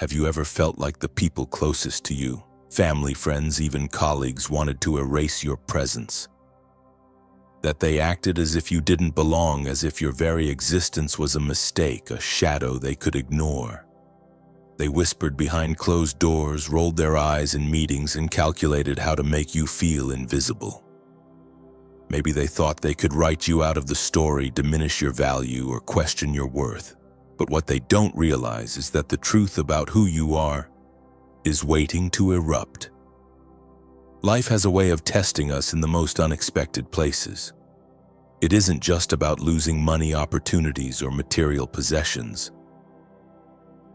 Have you ever felt like the people closest to you, family, friends, even colleagues, wanted to erase your presence? That they acted as if you didn't belong, as if your very existence was a mistake, a shadow they could ignore. They whispered behind closed doors, rolled their eyes in meetings, and calculated how to make you feel invisible. Maybe they thought they could write you out of the story, diminish your value, or question your worth. But what they don't realize is that the truth about who you are is waiting to erupt. Life has a way of testing us in the most unexpected places. It isn't just about losing money, opportunities, or material possessions.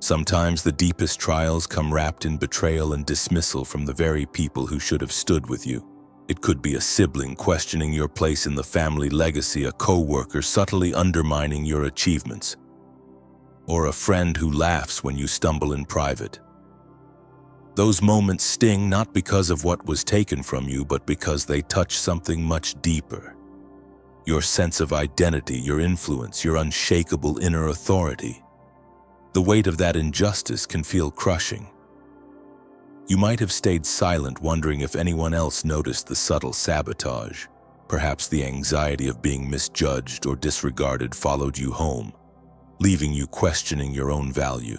Sometimes the deepest trials come wrapped in betrayal and dismissal from the very people who should have stood with you. It could be a sibling questioning your place in the family legacy, a co-worker subtly undermining your achievements, or a friend who laughs when you stumble in private. Those moments sting not because of what was taken from you, but because they touch something much deeper. Your sense of identity, your influence, your unshakable inner authority. The weight of that injustice can feel crushing. You might have stayed silent, wondering if anyone else noticed the subtle sabotage. Perhaps the anxiety of being misjudged or disregarded followed you home, leaving you questioning your own value.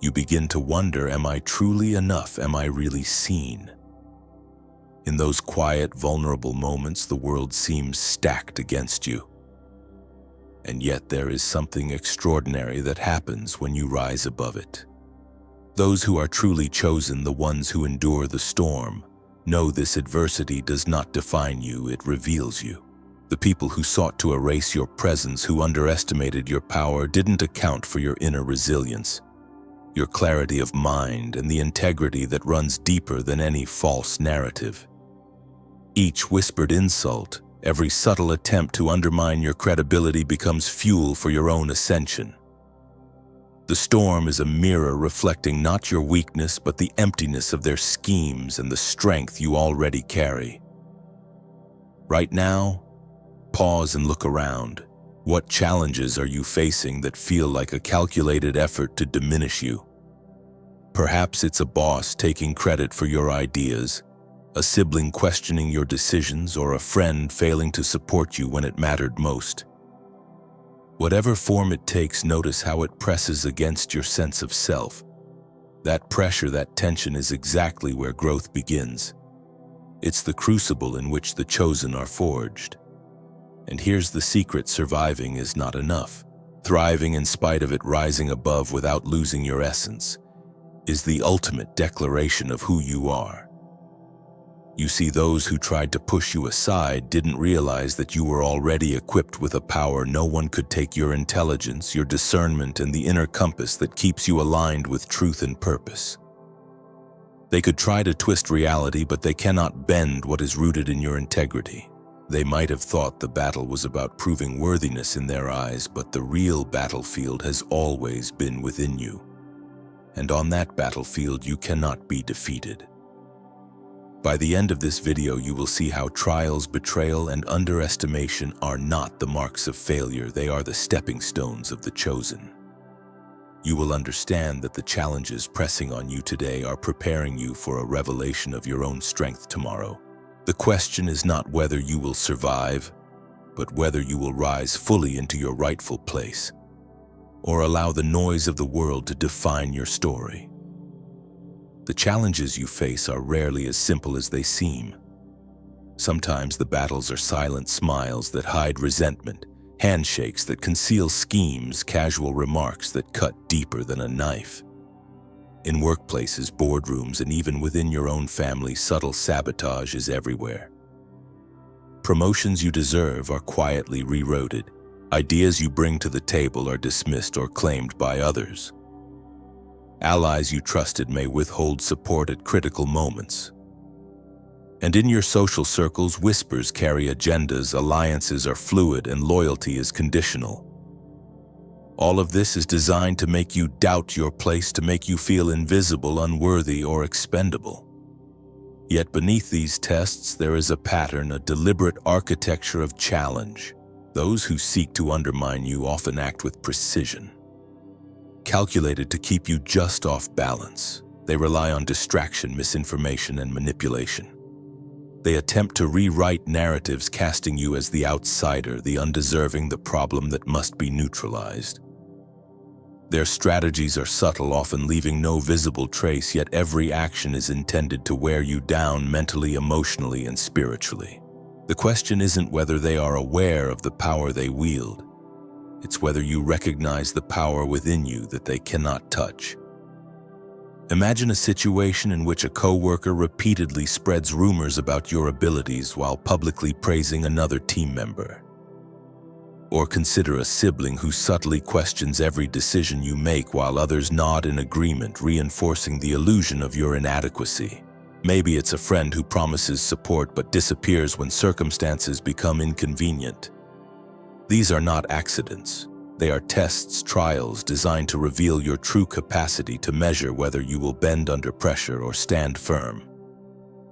You begin to wonder, am I truly enough? Am I really seen? In those quiet, vulnerable moments, the world seems stacked against you. And yet there is something extraordinary that happens when you rise above it. Those who are truly chosen, the ones who endure the storm, know this adversity does not define you, it reveals you. The people who sought to erase your presence, who underestimated your power, didn't account for your inner resilience, your clarity of mind, and the integrity that runs deeper than any false narrative. Each whispered insult, every subtle attempt to undermine your credibility becomes fuel for your own ascension. The storm is a mirror reflecting not your weakness, but the emptiness of their schemes and the strength you already carry. Right now, pause and look around. What challenges are you facing that feel like a calculated effort to diminish you? Perhaps it's a boss taking credit for your ideas, a sibling questioning your decisions, or a friend failing to support you when it mattered most. Whatever form it takes, notice how it presses against your sense of self. That pressure, that tension is exactly where growth begins. It's the crucible in which the chosen are forged. And here's the secret: surviving is not enough. Thriving in spite of it, rising above without losing your essence, is the ultimate declaration of who you are. You see, those who tried to push you aside didn't realize that you were already equipped with a power no one could take: your intelligence, your discernment, and the inner compass that keeps you aligned with truth and purpose. They could try to twist reality, but they cannot bend what is rooted in your integrity. They might have thought the battle was about proving worthiness in their eyes, but the real battlefield has always been within you. And on that battlefield, you cannot be defeated. By the end of this video, you will see how trials, betrayal, and underestimation are not the marks of failure. They are the stepping stones of the chosen. You will understand that the challenges pressing on you today are preparing you for a revelation of your own strength tomorrow. The question is not whether you will survive, but whether you will rise fully into your rightful place, or allow the noise of the world to define your story. The challenges you face are rarely as simple as they seem. Sometimes the battles are silent smiles that hide resentment, handshakes that conceal schemes, casual remarks that cut deeper than a knife. In workplaces, boardrooms, and even within your own family, subtle sabotage is everywhere. Promotions you deserve are quietly rerouted. Ideas you bring to the table are dismissed or claimed by others. Allies you trusted may withhold support at critical moments. And in your social circles, whispers carry agendas, alliances are fluid, and loyalty is conditional. All of this is designed to make you doubt your place, to make you feel invisible, unworthy, or expendable. Yet beneath these tests, there is a pattern, a deliberate architecture of challenge. Those who seek to undermine you often act with precision. calculated to keep you just off balance. They rely on distraction, misinformation, and manipulation. They attempt to rewrite narratives, casting you as the outsider, the undeserving, the problem that must be neutralized. Their strategies are subtle, often leaving no visible trace, yet every action is intended to wear you down mentally, emotionally, and spiritually. The question isn't whether they are aware of the power they wield. It's whether you recognize the power within you that they cannot touch. Imagine a situation in which a coworker repeatedly spreads rumors about your abilities while publicly praising another team member. Or consider a sibling who subtly questions every decision you make while others nod in agreement, reinforcing the illusion of your inadequacy. Maybe it's a friend who promises support but disappears when circumstances become inconvenient. These are not accidents. They are tests, trials designed to reveal your true capacity, to measure whether you will bend under pressure or stand firm.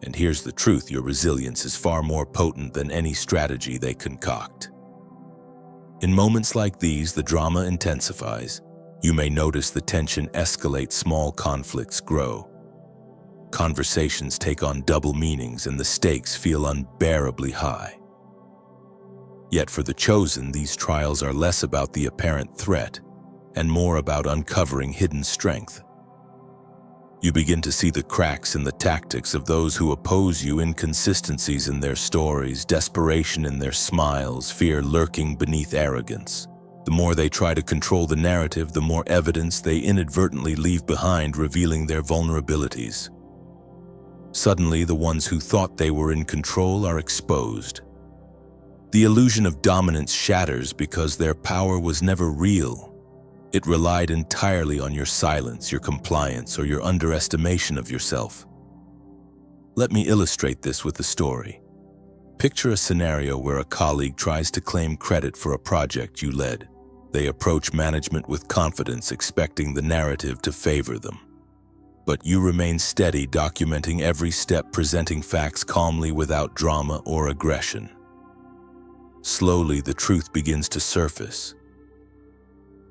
And here's the truth: your resilience is far more potent than any strategy they concoct. In moments like these, the drama intensifies. You may notice the tension escalate, small conflicts grow. Conversations take on double meanings, and the stakes feel unbearably high. Yet for the chosen, these trials are less about the apparent threat and more about uncovering hidden strength. You begin to see the cracks in the tactics of those who oppose you, inconsistencies in their stories, desperation in their smiles, fear lurking beneath arrogance. The more they try to control the narrative, the more evidence they inadvertently leave behind, revealing their vulnerabilities. Suddenly, the ones who thought they were in control are exposed. The illusion of dominance shatters because their power was never real. It relied entirely on your silence, your compliance, or your underestimation of yourself. Let me illustrate this with a story. Picture a scenario where a colleague tries to claim credit for a project you led. They approach management with confidence, expecting the narrative to favor them. But you remain steady, documenting every step, presenting facts calmly without drama or aggression. Slowly, the truth begins to surface.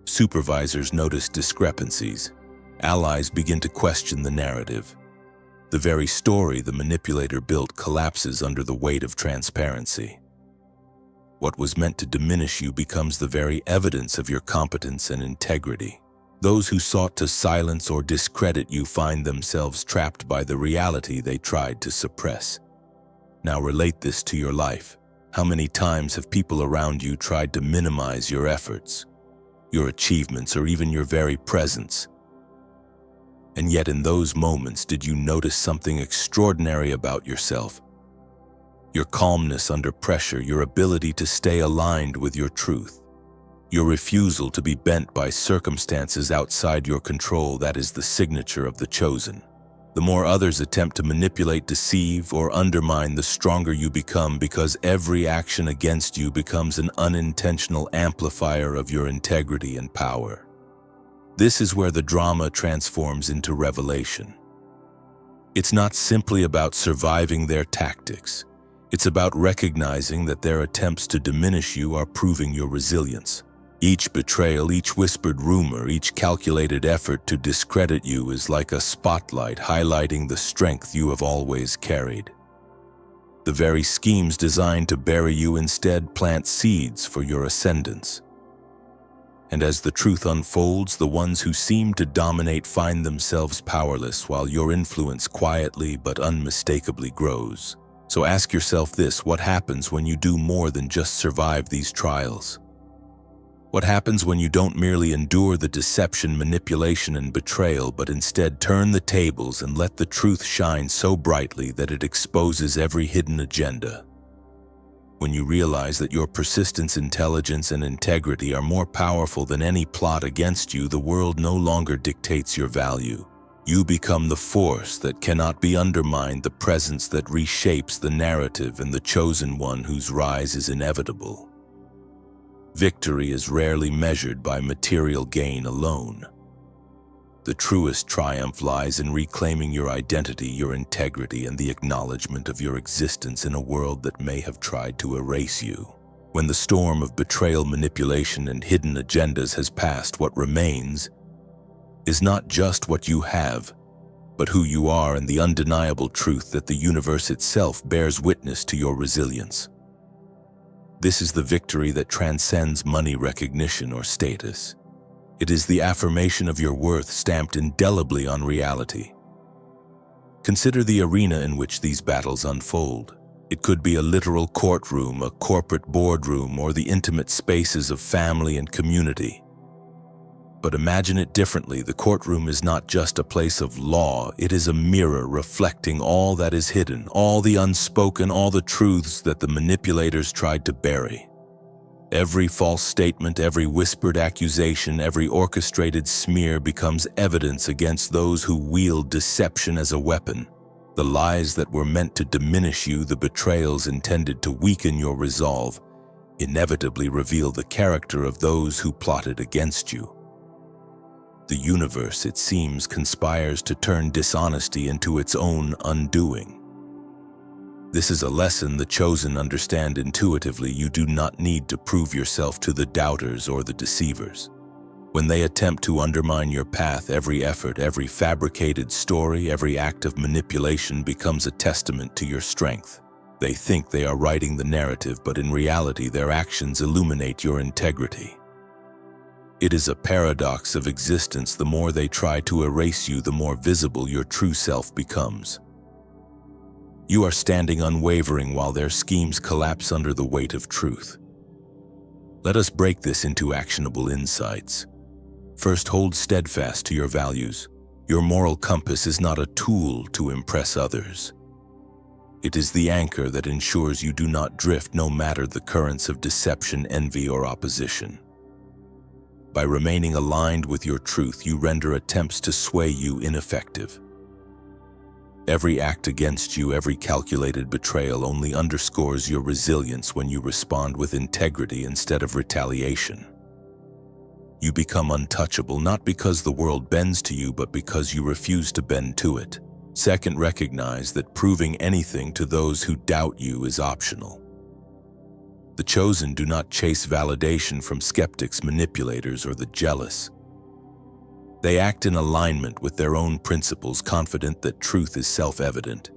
Supervisors notice discrepancies. Allies begin to question the narrative. The very story the manipulator built collapses under the weight of transparency. What was meant to diminish you becomes the very evidence of your competence and integrity. Those who sought to silence or discredit you find themselves trapped by the reality they tried to suppress. Now relate this to your life. How many times have people around you tried to minimize your efforts, your achievements, or even your very presence? And yet in those moments, did you notice something extraordinary about yourself? Your calmness under pressure, your ability to stay aligned with your truth, your refusal to be bent by circumstances outside your control. That is the signature of the chosen. The more others attempt to manipulate, deceive, or undermine, the stronger you become, because every action against you becomes an unintentional amplifier of your integrity and power. This is where the drama transforms into revelation. It's not simply about surviving their tactics. It's about recognizing that their attempts to diminish you are proving your resilience. Each betrayal, each whispered rumor, each calculated effort to discredit you is like a spotlight highlighting the strength you have always carried. The very schemes designed to bury you instead plant seeds for your ascendance. And as the truth unfolds, the ones who seem to dominate find themselves powerless, while your influence quietly but unmistakably grows. So ask yourself this: what happens when you do more than just survive these trials? What happens when you don't merely endure the deception, manipulation, and betrayal, but instead turn the tables and let the truth shine so brightly that it exposes every hidden agenda? When you realize that your persistence, intelligence, and integrity are more powerful than any plot against you, the world no longer dictates your value. You become the force that cannot be undermined, the presence that reshapes the narrative, and the chosen one whose rise is inevitable. Victory is rarely measured by material gain alone. The truest triumph lies in reclaiming your identity, your integrity, and the acknowledgement of your existence in a world that may have tried to erase you. When the storm of betrayal, manipulation, and hidden agendas has passed, what remains is not just what you have, but who you are, and the undeniable truth that the universe itself bears witness to your resilience. This is the victory that transcends money, recognition, or status. It is the affirmation of your worth stamped indelibly on reality. Consider the arena in which these battles unfold. It could be a literal courtroom, a corporate boardroom, or the intimate spaces of family and community. But imagine it differently. The courtroom is not just a place of law, it is a mirror reflecting all that is hidden, all the unspoken, all the truths that the manipulators tried to bury. Every false statement, every whispered accusation, every orchestrated smear becomes evidence against those who wield deception as a weapon. The lies that were meant to diminish you, the betrayals intended to weaken your resolve, inevitably reveal the character of those who plotted against you. The universe, it seems, conspires to turn dishonesty into its own undoing. This is a lesson the chosen understand intuitively. You do not need to prove yourself to the doubters or the deceivers. When they attempt to undermine your path, every effort, every fabricated story, every act of manipulation becomes a testament to your strength. They think they are writing the narrative, but in reality, their actions illuminate your integrity. It is a paradox of existence. The more they try to erase you, the more visible your true self becomes. You are standing unwavering while their schemes collapse under the weight of truth. Let us break this into actionable insights. First, hold steadfast to your values. Your moral compass is not a tool to impress others. It is the anchor that ensures you do not drift no matter the currents of deception, envy, or opposition. By remaining aligned with your truth, you render attempts to sway you ineffective. Every act against you, every calculated betrayal only underscores your resilience when you respond with integrity instead of retaliation. You become untouchable not because the world bends to you, but because you refuse to bend to it. Second, recognize that proving anything to those who doubt you is optional. The chosen do not chase validation from skeptics, manipulators, or the jealous. They act in alignment with their own principles, confident that truth is self-evident.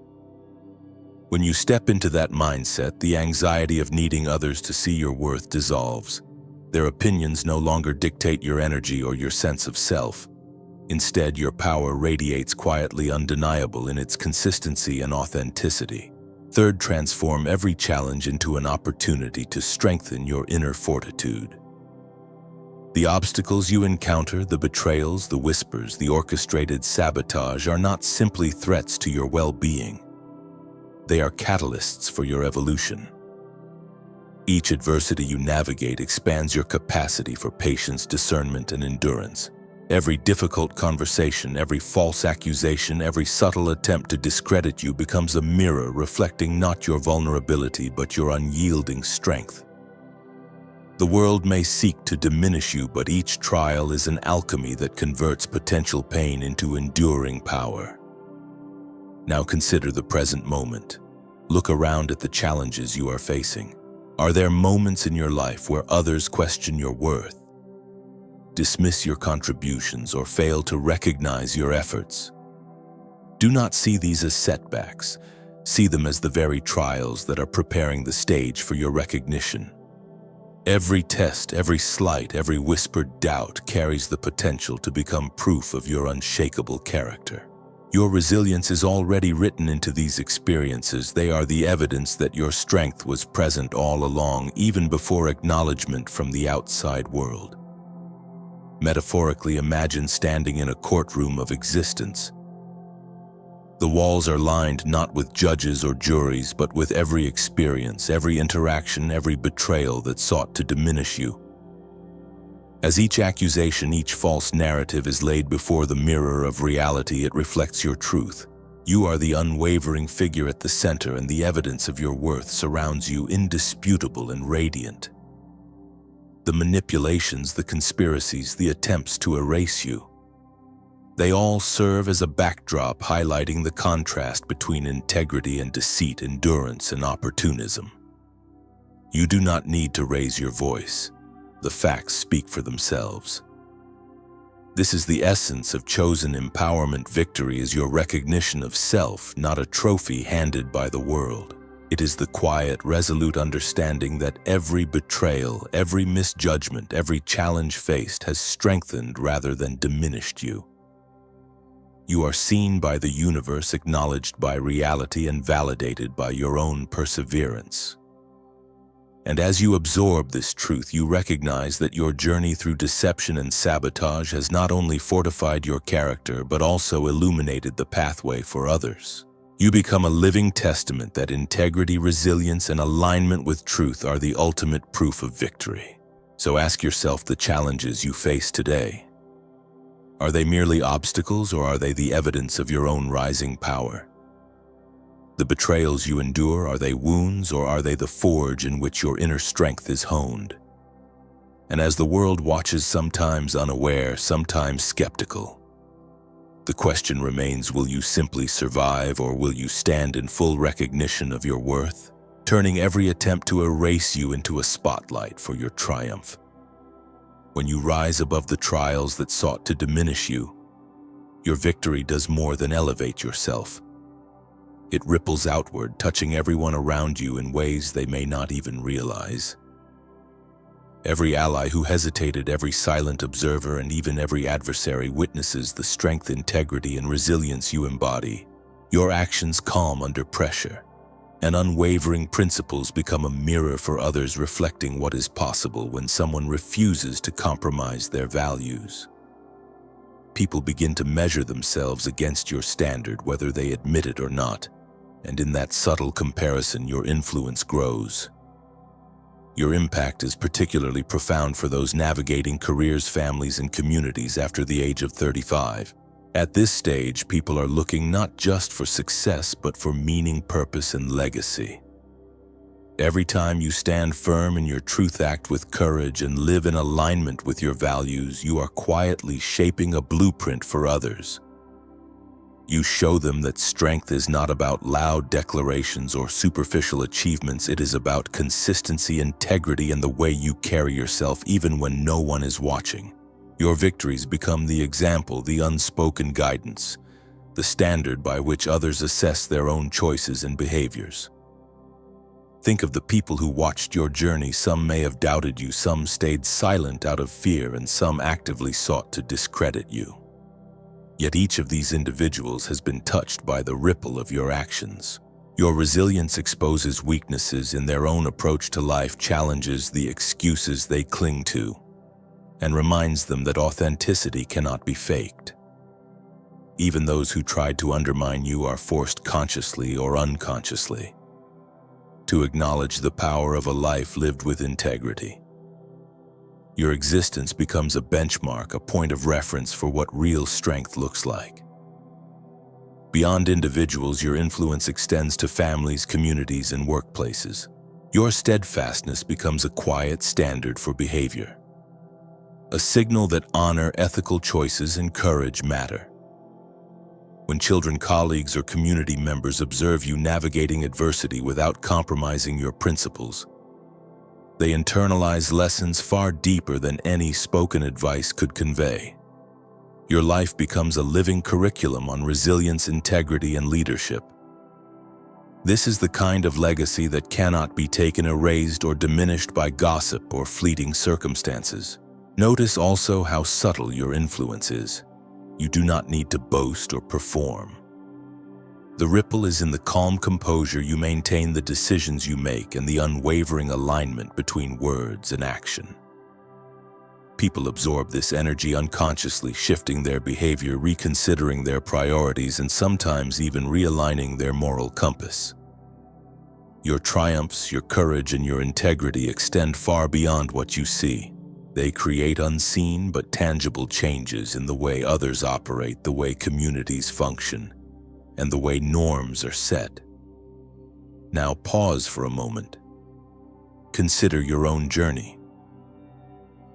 When you step into that mindset, the anxiety of needing others to see your worth dissolves. Their opinions no longer dictate your energy or your sense of self. Instead, your power radiates quietly, undeniable in its consistency and authenticity. Third, transform every challenge into an opportunity to strengthen your inner fortitude. The obstacles you encounter, the betrayals, the whispers, the orchestrated sabotage are not simply threats to your well-being. They are catalysts for your evolution. Each adversity you navigate expands your capacity for patience, discernment, and endurance. Every difficult conversation, every false accusation, every subtle attempt to discredit you becomes a mirror reflecting not your vulnerability but your unyielding strength. The world may seek to diminish you, but each trial is an alchemy that converts potential pain into enduring power. Now consider the present moment. Look around at the challenges you are facing. Are there moments in your life where others question your worth, dismiss your contributions, or fail to recognize your efforts? Do not see these as setbacks. See them as the very trials that are preparing the stage for your recognition. Every test, every slight, every whispered doubt carries the potential to become proof of your unshakable character. Your resilience is already written into these experiences. They are the evidence that your strength was present all along, even before acknowledgement from the outside world. Metaphorically, imagine standing in a courtroom of existence. The walls are lined not with judges or juries, but with every experience, every interaction, every betrayal that sought to diminish you. As each accusation, each false narrative is laid before the mirror of reality, it reflects your truth. You are the unwavering figure at the center, and the evidence of your worth surrounds you, indisputable and radiant. The manipulations, the conspiracies, the attempts to erase you, they all serve as a backdrop highlighting the contrast between integrity and deceit, endurance and opportunism. You do not need to raise your voice. The facts speak for themselves. This is the essence of chosen empowerment. Victory is your recognition of self, not a trophy handed by the world. It is the quiet, resolute understanding that every betrayal, every misjudgment, every challenge faced has strengthened rather than diminished you. You are seen by the universe, acknowledged by reality, and validated by your own perseverance. And as you absorb this truth, you recognize that your journey through deception and sabotage has not only fortified your character, but also illuminated the pathway for others. You become a living testament that integrity, resilience, and alignment with truth are the ultimate proof of victory. So ask yourself the challenges you face today. Are they merely obstacles, or are they the evidence of your own rising power? The betrayals you endure, are they wounds, or are they the forge in which your inner strength is honed? And as the world watches, sometimes unaware, sometimes skeptical, the question remains, will you simply survive, or will you stand in full recognition of your worth, turning every attempt to erase you into a spotlight for your triumph? When you rise above the trials that sought to diminish you, your victory does more than elevate yourself. It ripples outward, touching everyone around you in ways they may not even realize. Every ally who hesitated, every silent observer, and even every adversary witnesses the strength, integrity, and resilience you embody. Your actions calm under pressure, and unwavering principles become a mirror for others, reflecting what is possible when someone refuses to compromise their values. People begin to measure themselves against your standard, whether they admit it or not, and in that subtle comparison, your influence grows. Your impact is particularly profound for those navigating careers, families, and communities after the age of 35. At this stage, people are looking not just for success, but for meaning, purpose, and legacy. Every time you stand firm in your truth, act with courage, and live in alignment with your values, you are quietly shaping a blueprint for others. You show them that strength is not about loud declarations or superficial achievements. It is about consistency, integrity, and the way you carry yourself even when no one is watching. Your victories become the example, the unspoken guidance, the standard by which others assess their own choices and behaviors. Think of the people who watched your journey. Some may have doubted you, some stayed silent out of fear, and some actively sought to discredit you. Yet each of these individuals has been touched by the ripple of your actions. Your resilience exposes weaknesses in their own approach to life, challenges the excuses they cling to, and reminds them that authenticity cannot be faked. Even those who tried to undermine you are forced, consciously or unconsciously, to acknowledge the power of a life lived with integrity. Your existence becomes a benchmark, a point of reference for what real strength looks like. Beyond individuals, your influence extends to families, communities, and workplaces. Your steadfastness becomes a quiet standard for behavior, a signal that honor, ethical choices, and courage matter. When children, colleagues, or community members observe you navigating adversity without compromising your principles, they internalize lessons far deeper than any spoken advice could convey. Your life becomes a living curriculum on resilience, integrity, and leadership. This is the kind of legacy that cannot be taken, erased, or diminished by gossip or fleeting circumstances. Notice also how subtle your influence is. You do not need to boast or perform. The ripple is in the calm composure you maintain, the decisions you make, and the unwavering alignment between words and action. People absorb this energy unconsciously, shifting their behavior, reconsidering their priorities, and sometimes even realigning their moral compass. Your triumphs, your courage, and your integrity extend far beyond what you see. They create unseen but tangible changes in the way others operate, the way communities function, and the way norms are set. Now pause for a moment. Consider your own journey.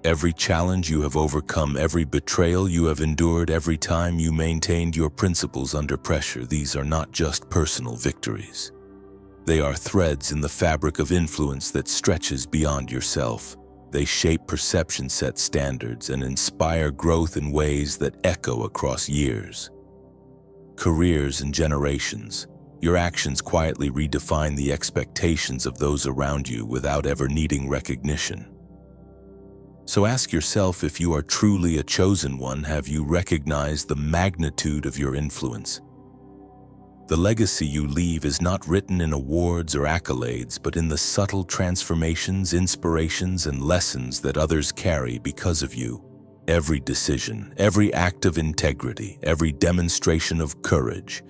Every challenge you have overcome, every betrayal you have endured, every time you maintained your principles under pressure, these are not just personal victories. They are threads in the fabric of influence that stretches beyond yourself. They shape perception, set standards, and inspire growth in ways that echo across years, careers, and generations. Your actions quietly redefine the expectations of those around you without ever needing recognition. So ask yourself, if you are truly a chosen one, have you recognized the magnitude of your influence? The legacy you leave is not written in awards or accolades, but in the subtle transformations, inspirations, and lessons that others carry because of you. Every decision, every act of integrity, every demonstration of courage,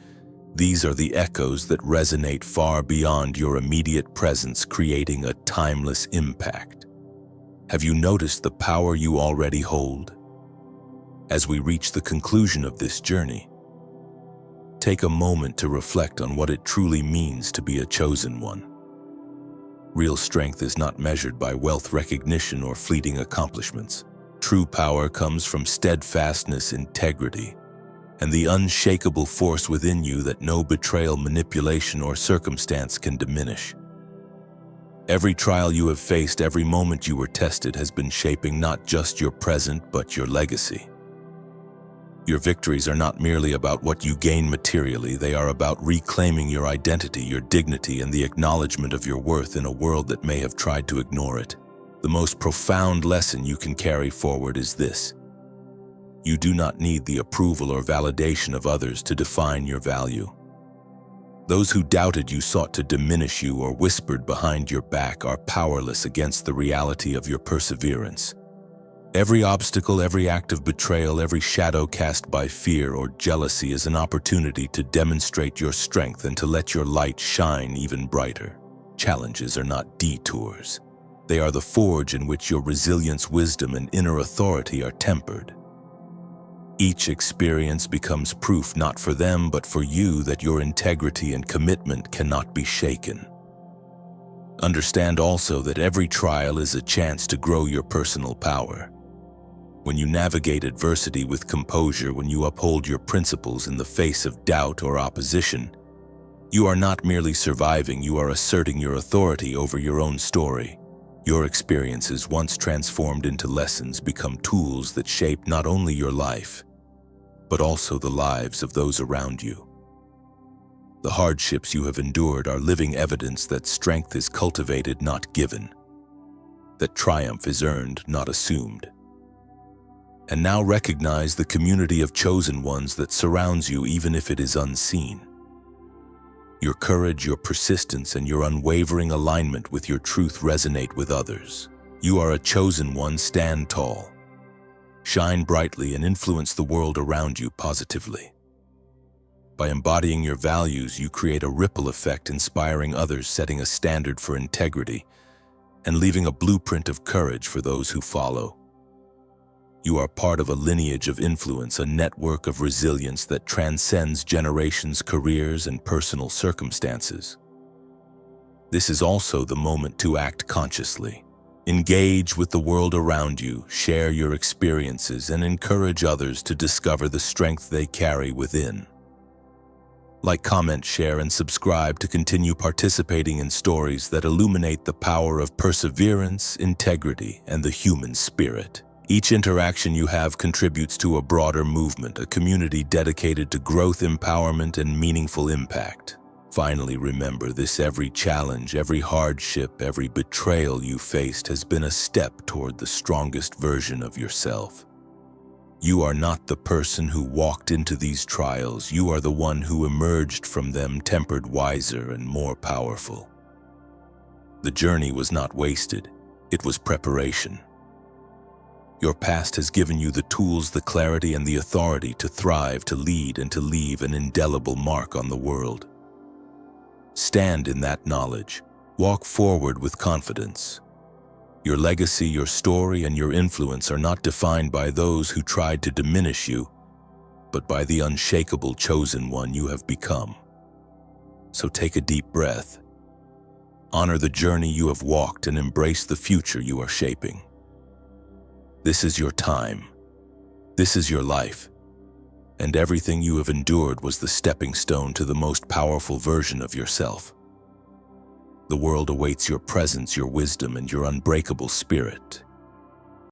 these are the echoes that resonate far beyond your immediate presence, creating a timeless impact. Have you noticed the power you already hold? As we reach the conclusion of this journey, take a moment to reflect on what it truly means to be a chosen one. Real strength is not measured by wealth, recognition, or fleeting accomplishments. True power comes from steadfastness, integrity, and the unshakable force within you that no betrayal, manipulation, or circumstance can diminish. Every trial you have faced, every moment you were tested, has been shaping not just your present, but your legacy. Your victories are not merely about what you gain materially, they are about reclaiming your identity, your dignity, and the acknowledgement of your worth in a world that may have tried to ignore it. The most profound lesson you can carry forward is this: you do not need the approval or validation of others to define your value. Those who doubted you, sought to diminish you, or whispered behind your back are powerless against the reality of your perseverance. Every obstacle, every act of betrayal, every shadow cast by fear or jealousy is an opportunity to demonstrate your strength and to let your light shine even brighter. Challenges are not detours. They are the forge in which your resilience, wisdom, and inner authority are tempered. Each experience becomes proof, not for them, but for you, that your integrity and commitment cannot be shaken. Understand also that every trial is a chance to grow your personal power. When you navigate adversity with composure, when you uphold your principles in the face of doubt or opposition, you are not merely surviving, you are asserting your authority over your own story. Your experiences, once transformed into lessons, become tools that shape not only your life, but also the lives of those around you. The hardships you have endured are living evidence that strength is cultivated, not given, that triumph is earned, not assumed. And now recognize the community of chosen ones that surrounds you, even if it is unseen. Your courage, your persistence, and your unwavering alignment with your truth resonate with others. You are a chosen one. Stand tall, shine brightly, and influence the world around you positively. By embodying your values, you create a ripple effect, inspiring others, setting a standard for integrity, and leaving a blueprint of courage for those who follow. You are part of a lineage of influence, a network of resilience that transcends generations, careers, and personal circumstances. This is also the moment to act consciously. Engage with the world around you, share your experiences, and encourage others to discover the strength they carry within. Like, comment, share, and subscribe to continue participating in stories that illuminate the power of perseverance, integrity, and the human spirit. Each interaction you have contributes to a broader movement, a community dedicated to growth, empowerment, and meaningful impact. Finally, remember this: every challenge, every hardship, every betrayal you faced has been a step toward the strongest version of yourself. You are not the person who walked into these trials. You are the one who emerged from them tempered, wiser, and more powerful. The journey was not wasted. It was preparation. Your past has given you the tools, the clarity, and the authority to thrive, to lead, and to leave an indelible mark on the world. Stand in that knowledge. Walk forward with confidence. Your legacy, your story, and your influence are not defined by those who tried to diminish you, but by the unshakable chosen one you have become. So take a deep breath. Honor the journey you have walked and embrace the future you are shaping. This is your time. This is your life. And everything you have endured was the stepping stone to the most powerful version of yourself. The world awaits your presence, your wisdom, and your unbreakable spirit.